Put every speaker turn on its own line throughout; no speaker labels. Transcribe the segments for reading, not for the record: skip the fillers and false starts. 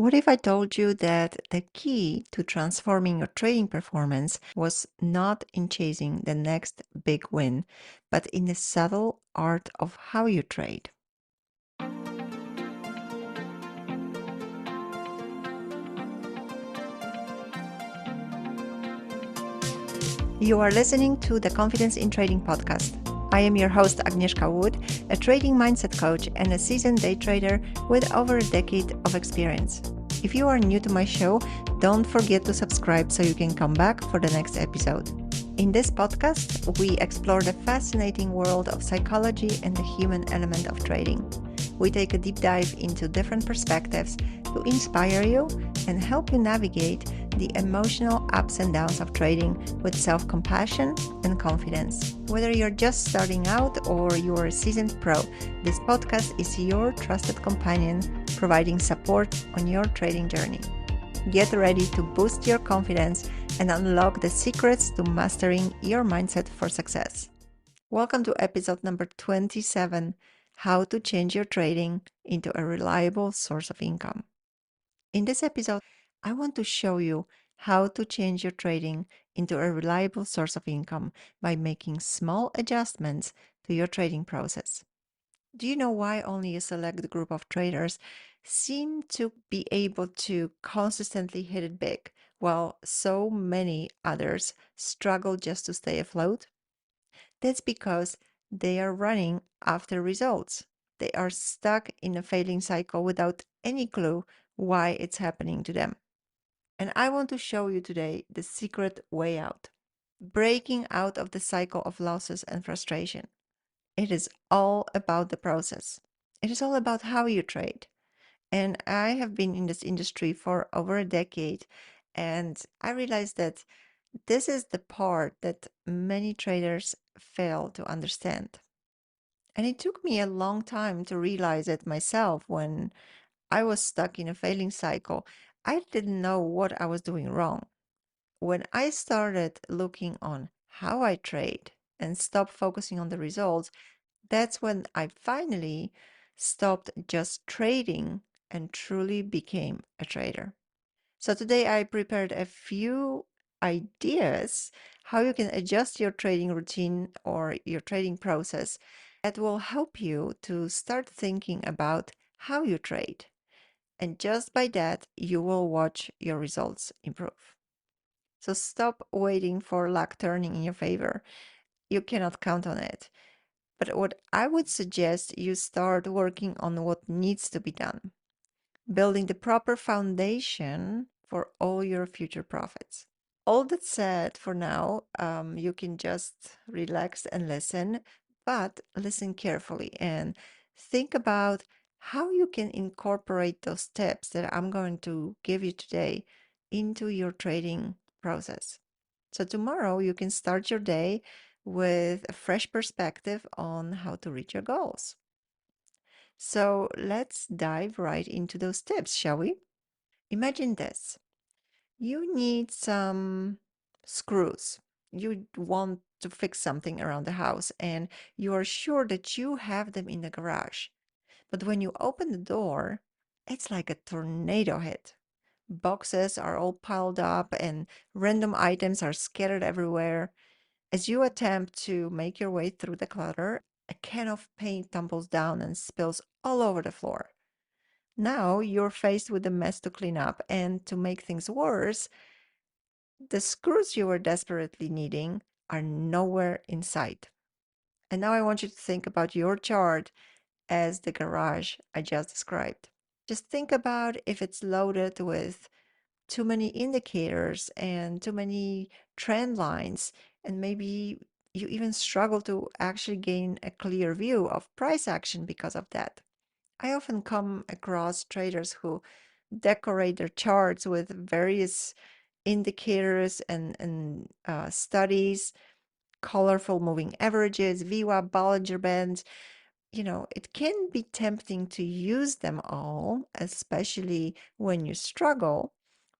What if I told you that the key to transforming your trading performance was not in chasing the next big win, but in the subtle art of how you trade? You are listening to the Confidence in Trading podcast. I am your host, Agnieszka Wood, a trading mindset coach and a seasoned day trader with over a decade of experience. If you are new to my show, don't forget to subscribe so you can come back for the next episode. In this podcast, we explore the fascinating world of psychology and the human element of trading. We take a deep dive into different perspectives to inspire you and help you navigate the emotional ups and downs of trading with self-compassion and confidence. Whether you're just starting out or you're a seasoned pro, this podcast is your trusted companion providing support on your trading journey. Get ready to boost your confidence and unlock the secrets to mastering your mindset for success. Welcome to episode number 27, How to Change Your Trading into a Reliable Source of Income. In this episode, I want to show you how to change your trading into a reliable source of income by making small adjustments to your trading process. Do you know why only a select group of traders seem to be able to consistently hit it big, while so many others struggle just to stay afloat? That's because they are running after results. They are stuck in a failing cycle without any clue why it's happening to them. And I want to show you today the secret way out, breaking out of the cycle of losses and frustration. It is all about the process. It is all about how you trade. And I have been in this industry for over a decade, and I realized that this is the part that many traders fail to understand. And it took me a long time to realize it myself when I was stuck in a failing cycle. I didn't know what I was doing wrong. When I started looking on how I trade and stopped focusing on the results, that's when I finally stopped just trading and truly became a trader. So today I prepared a few ideas how you can adjust your trading routine or your trading process that will help you to start thinking about how you trade. And just by that, you will watch your results improve. So stop waiting for luck turning in your favor. You cannot count on it. But what I would suggest you start working on what needs to be done, building the proper foundation for all your future profits. All that said, for now, you can just relax and listen, but listen carefully and think about how you can incorporate those tips that I'm going to give you today into your trading process. So, tomorrow you can start your day with a fresh perspective on how to reach your goals. So, let's dive right into those tips, shall we? Imagine this. You need some screws. You want to fix something around the house and you are sure that you have them in the garage. But when you open the door, it's like a tornado hit. Boxes are all piled up and random items are scattered everywhere. As you attempt to make your way through the clutter, a can of paint tumbles down and spills all over the floor. Now you're faced with a mess to clean up, and to make things worse, the screws you were desperately needing are nowhere in sight. And now I want you to think about your chart as the garage I just described. Just think about if it's loaded with too many indicators and too many trend lines, and maybe you even struggle to actually gain a clear view of price action because of that. I often come across traders who decorate their charts with various indicators and studies, colorful moving averages, VWAP, Bollinger Bands. It can be tempting to use them all, especially when you struggle,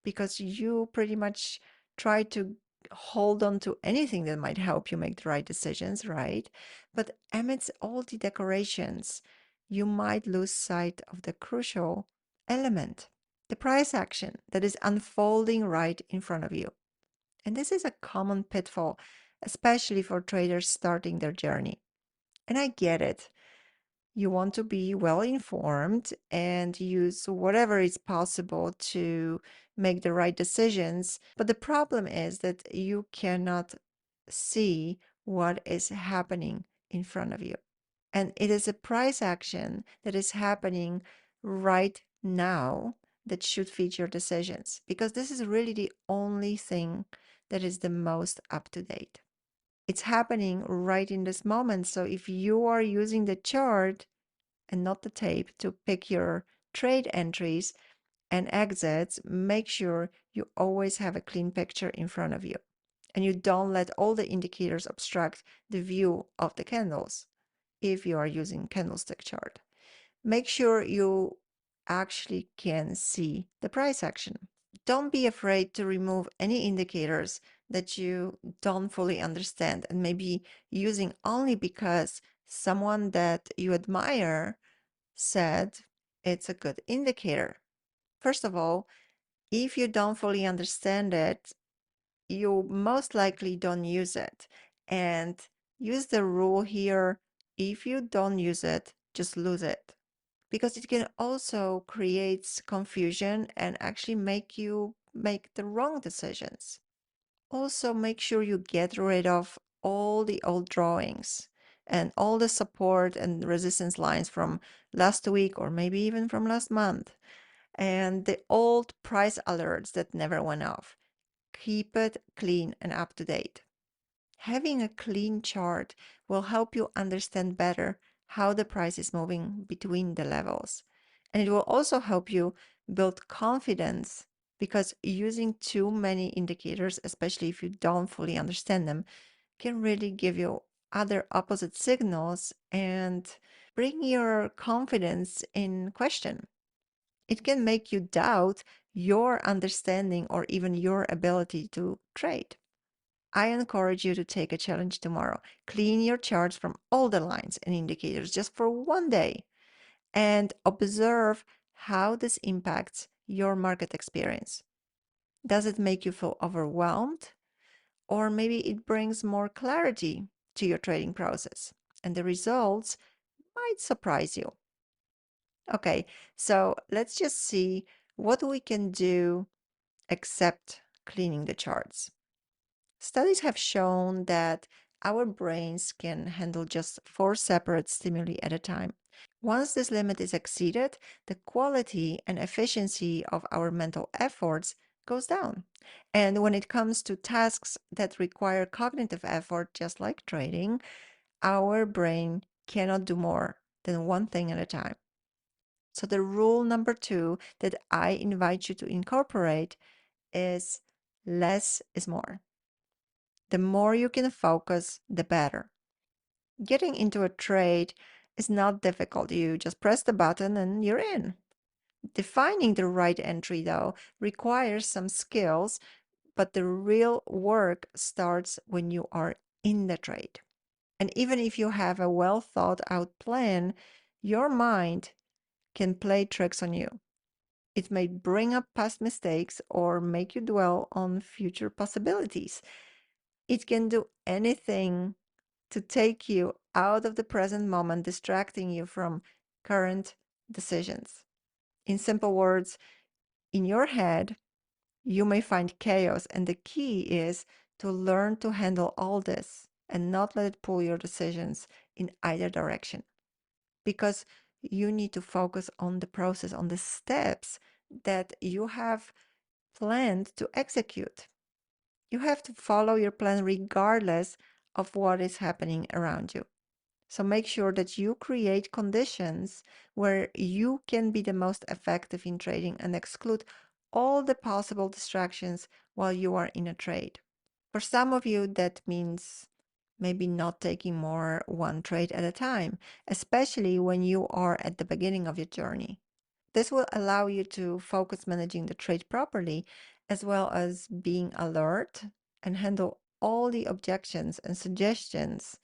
because you pretty much try to hold on to anything that might help you make the right decisions, right? But amidst all the decorations, you might lose sight of the crucial element, the price action that is unfolding right in front of you. And this is a common pitfall, especially for traders starting their journey. And I get it. You want to be well informed and use whatever is possible to make the right decisions. But the problem is that you cannot see what is happening in front of you. And it is a price action that is happening right now that should feed your decisions, because this is really the only thing that is the most up to date. It's happening right in this moment. So if you are using the chart and not the tape to pick your trade entries and exits, make sure you always have a clean picture in front of you and you don't let all the indicators obstruct the view of the candles if you are using candlestick chart. Make sure you actually can see the price action. Don't be afraid to remove any indicators that you don't fully understand and maybe using only because someone that you admire said it's a good indicator. First of all, if you don't fully understand it, you most likely don't use it. And use the rule here, if you don't use it, just lose it. Because it can also create confusion and actually make you make the wrong decisions. Also, make sure you get rid of all the old drawings and all the support and resistance lines from last week or maybe even from last month, and the old price alerts that never went off. Keep it clean and up to date. Having a clean chart will help you understand better how the price is moving between the levels. And it will also help you build confidence, because using too many indicators, especially if you don't fully understand them, can really give you other opposite signals and bring your confidence in question. It can make you doubt your understanding or even your ability to trade. I encourage you to take a challenge tomorrow. Clean your charts from all the lines and indicators just for one day and observe how this impacts your market experience. Does it make you feel overwhelmed? Or maybe it brings more clarity to your trading process, and the results might surprise you. Okay, so let's just see what we can do except cleaning the charts. Studies have shown that our brains can handle just four separate stimuli at a time. Once this limit is exceeded, the quality and efficiency of our mental efforts goes down. And when it comes to tasks that require cognitive effort, just like trading, our brain cannot do more than one thing at a time. So, the rule number two that I invite you to incorporate is less is more. The more you can focus, the better. Getting into a trade is not difficult. You just press the button and you're in. Defining the right entry, though, requires some skills, but the real work starts when you are in the trade. And even if you have a well thought out plan, your mind can play tricks on you. It may bring up past mistakes or make you dwell on future possibilities. It can do anything to take you out of the present moment, distracting you from current decisions. In simple words, in your head, you may find chaos, and the key is to learn to handle all this and not let it pull your decisions in either direction. Because you need to focus on the process, on the steps that you have planned to execute. You have to follow your plan regardless of what is happening around you. So make sure that you create conditions where you can be the most effective in trading and exclude all the possible distractions while you are in a trade. For some of you, that means maybe not taking more one trade at a time, especially when you are at the beginning of your journey. This will allow you to focus managing the trade properly, as well as being alert and handle all the objections and suggestions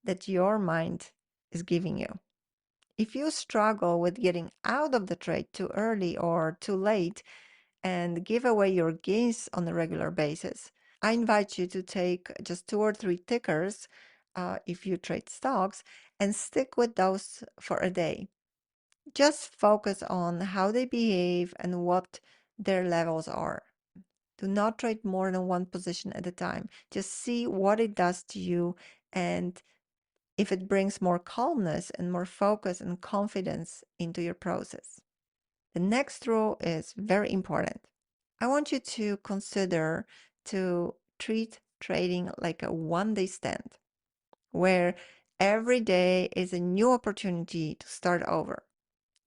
that your mind is giving you. If you struggle with getting out of the trade too early or too late and give away your gains on a regular basis, I invite you to take just two or three tickers if you trade stocks and stick with those for a day. Just focus on how they behave and what their levels are. Do not trade more than one position at a time. Just see what it does to you and if it brings more calmness and more focus and confidence into your process. The next rule is very important. I want you to consider to treat trading like a one-day stand where every day is a new opportunity to start over.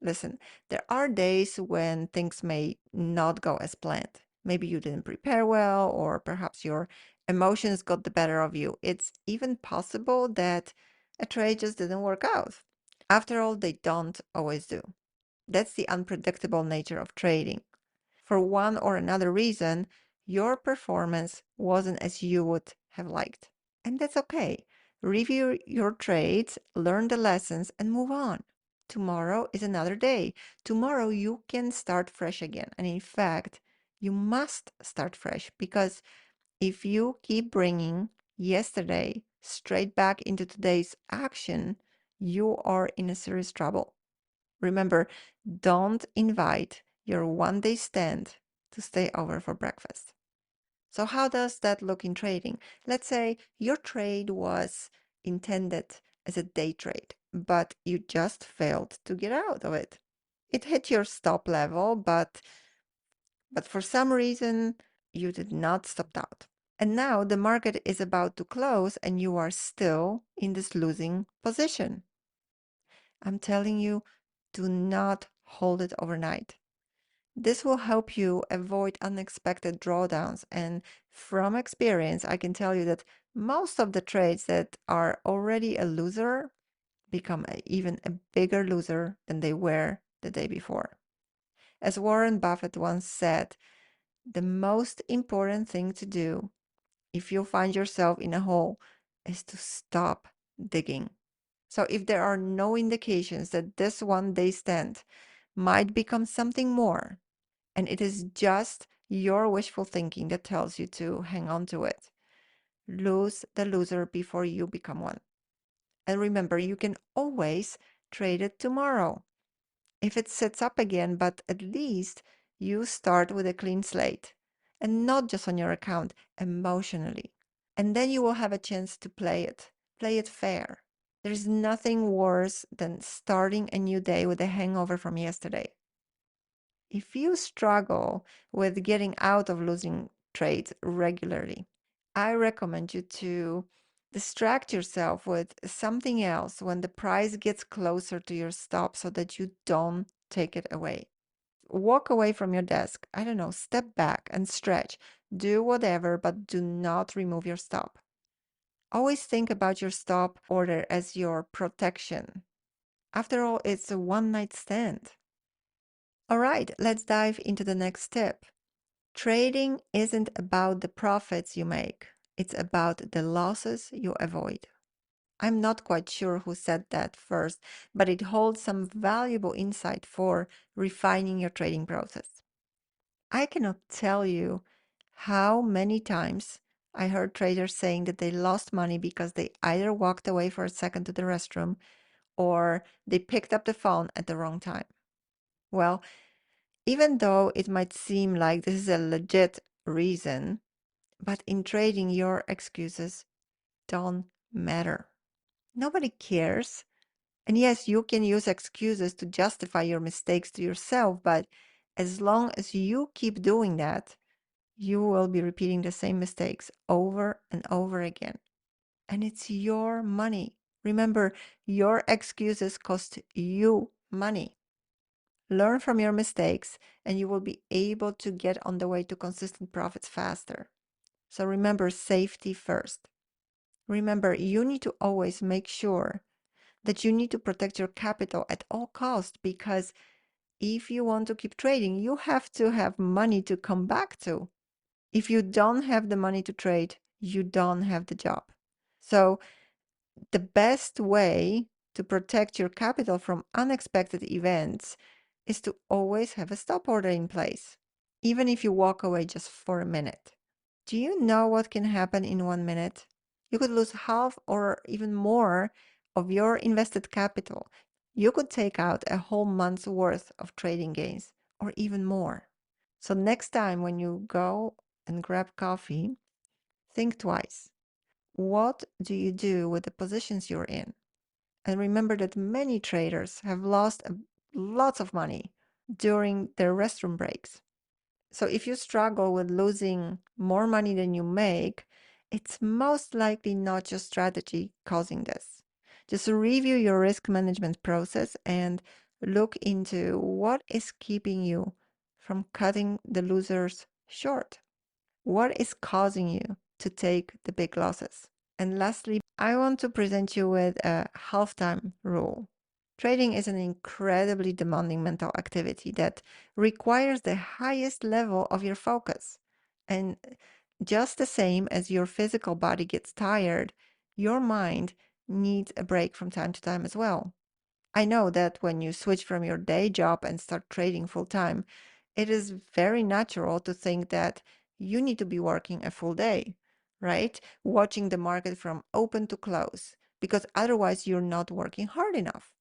Listen, there are days when things may not go as planned. Maybe you didn't prepare well, or perhaps your emotions got the better of you. It's even possible that a trade just didn't work out. After all, they don't always do. That's the unpredictable nature of trading. For one or another reason, your performance wasn't as you would have liked. And that's okay. Review your trades, learn the lessons, and move on. Tomorrow is another day. Tomorrow you can start fresh again. And in fact, you must start fresh because if you keep bringing yesterday straight back into today's action, you are in a serious trouble. Remember, don't invite your one day stand to stay over for breakfast. So, how does that look in trading? Let's say your trade was intended as a day trade, but you just failed to get out of it. It hit your stop level, but for some reason you did not stop out. And now the market is about to close and you are still in this losing position. I'm telling you, do not hold it overnight. This will help you avoid unexpected drawdowns. And from experience, I can tell you that most of the trades that are already a loser become even a bigger loser than they were the day before. As Warren Buffett once said, the most important thing to do if you find yourself in a hole is to stop digging. So if there are no indications that this one day stand might become something more, and it is just your wishful thinking that tells you to hang on to it, lose the loser before you become one. And remember, you can always trade it tomorrow if it sets up again, but at least you start with a clean slate and not just on your account, emotionally. And then you will have a chance to play it fair. There's nothing worse than starting a new day with a hangover from yesterday. If you struggle with getting out of losing trades regularly, I recommend you to distract yourself with something else when the price gets closer to your stop so that you don't take it away. Walk away from your desk. I don't know, step back and stretch. Do whatever, but do not remove your stop. Always think about your stop order as your protection. After all, it's a one night stand. All right, let's dive into the next step. Trading isn't about the profits you make, it's about the losses you avoid. I'm not quite sure who said that first, but it holds some valuable insight for refining your trading process. I cannot tell you how many times I heard traders saying that they lost money because they either walked away for a second to the restroom or they picked up the phone at the wrong time. Well, even though it might seem like this is a legit reason, but in trading, your excuses don't matter. Nobody cares. And yes, you can use excuses to justify your mistakes to yourself, but as long as you keep doing that, you will be repeating the same mistakes over and over again. And it's your money. Remember, your excuses cost you money. Learn from your mistakes, and you will be able to get on the way to consistent profits faster. So remember, safety first. Remember, you need to always make sure that you need to protect your capital at all costs because if you want to keep trading, you have to have money to come back to. If you don't have the money to trade, you don't have the job. So the best way to protect your capital from unexpected events is to always have a stop order in place, even if you walk away just for a minute. Do you know what can happen in 1 minute? You could lose half or even more of your invested capital. You could take out a whole month's worth of trading gains or even more. So, next time when you go and grab coffee, think twice. What do you do with the positions you're in? And remember that many traders have lost lots of money during their restroom breaks. So if you struggle with losing more money than you make, it's most likely not your strategy causing this. Just review your risk management process and look into what is keeping you from cutting the losers short. What is causing you to take the big losses? And lastly, I want to present you with a halftime rule. Trading is an incredibly demanding mental activity that requires the highest level of your focus. And just the same as your physical body gets tired, your mind needs a break from time to time as well. I know that when you switch from your day job and start trading full time, it is very natural to think that you need to be working a full day, right? Watching the market from open to close, because otherwise you're not working hard enough.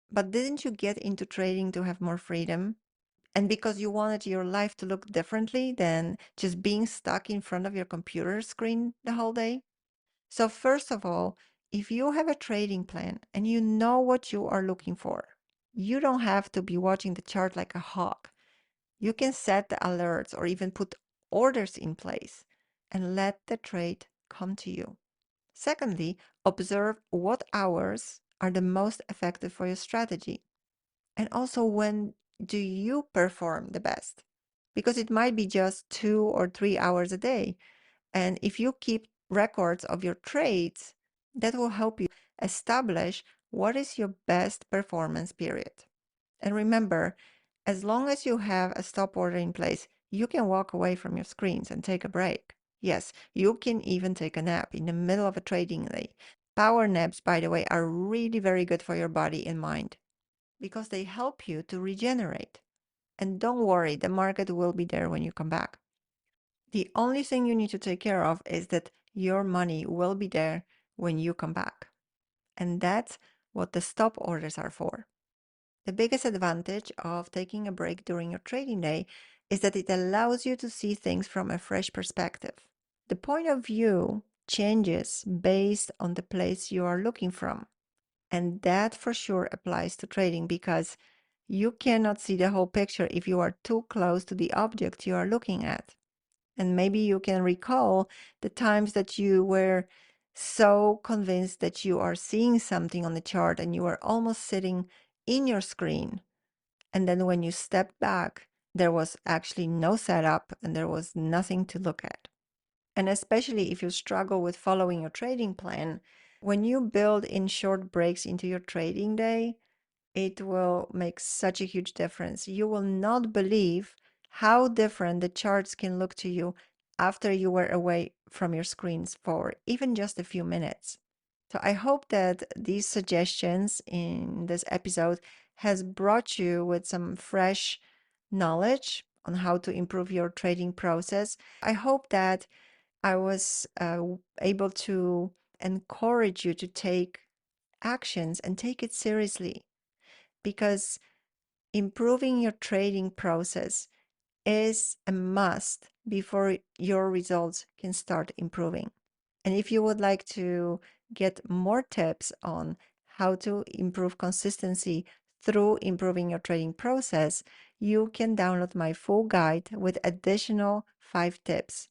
But didn't you get into trading to have more freedom? And because you wanted your life to look differently than just being stuck in front of your computer screen the whole day? So, first of all, if you have a trading plan and you know what you are looking for, you don't have to be watching the chart like a hawk. You can set the alerts or even put orders in place and let the trade come to you. Secondly, observe what hours are the most effective for your strategy. And also, when do you perform the best? Because it might be just 2 or 3 hours a day. And if you keep records of your trades, that will help you establish what is your best performance period. And remember, as long as you have a stop order in place, you can walk away from your screens and take a break. Yes, you can even take a nap in the middle of a trading day. Power naps, by the way, are really very good for your body and mind because they help you to regenerate. And don't worry, the market will be there when you come back. The only thing you need to take care of is that your money will be there when you come back. And that's what the stop orders are for. The biggest advantage of taking a break during your trading day is that it allows you to see things from a fresh perspective. The point of view changes based on the place you are looking from. And that for sure applies to trading because you cannot see the whole picture if you are too close to the object you are looking at. And maybe you can recall the times that you were so convinced that you are seeing something on the chart and you are almost sitting in your screen. And then when you stepped back, there was actually no setup and there was nothing to look at. And especially if you struggle with following your trading plan, when you build in short breaks into your trading day, it will make such a huge difference. You will not believe how different the charts can look to you after you were away from your screens for even just a few minutes. So I hope that these suggestions in this episode has brought you with some fresh knowledge on how to improve your trading process. I hope that I was able to encourage you to take actions and take it seriously because improving your trading process is a must before your results can start improving. And if you would like to get more tips on how to improve consistency through improving your trading process, you can download my full guide with additional 5 tips.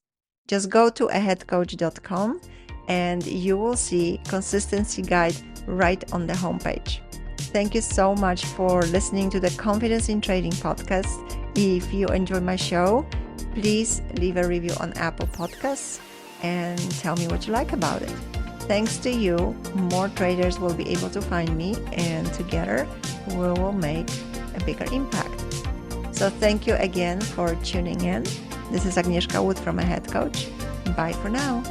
Just go to aheadcoach.com and you will see consistency guide right on the homepage. Thank you so much for listening to the Confidence in Trading podcast. If you enjoy my show, please leave a review on Apple Podcasts and tell me what you like about it. Thanks to you, more traders will be able to find me, and together we will make a bigger impact. So thank you again for tuning in. This is Agnieszka Wood from Ahead Coach. Bye for now.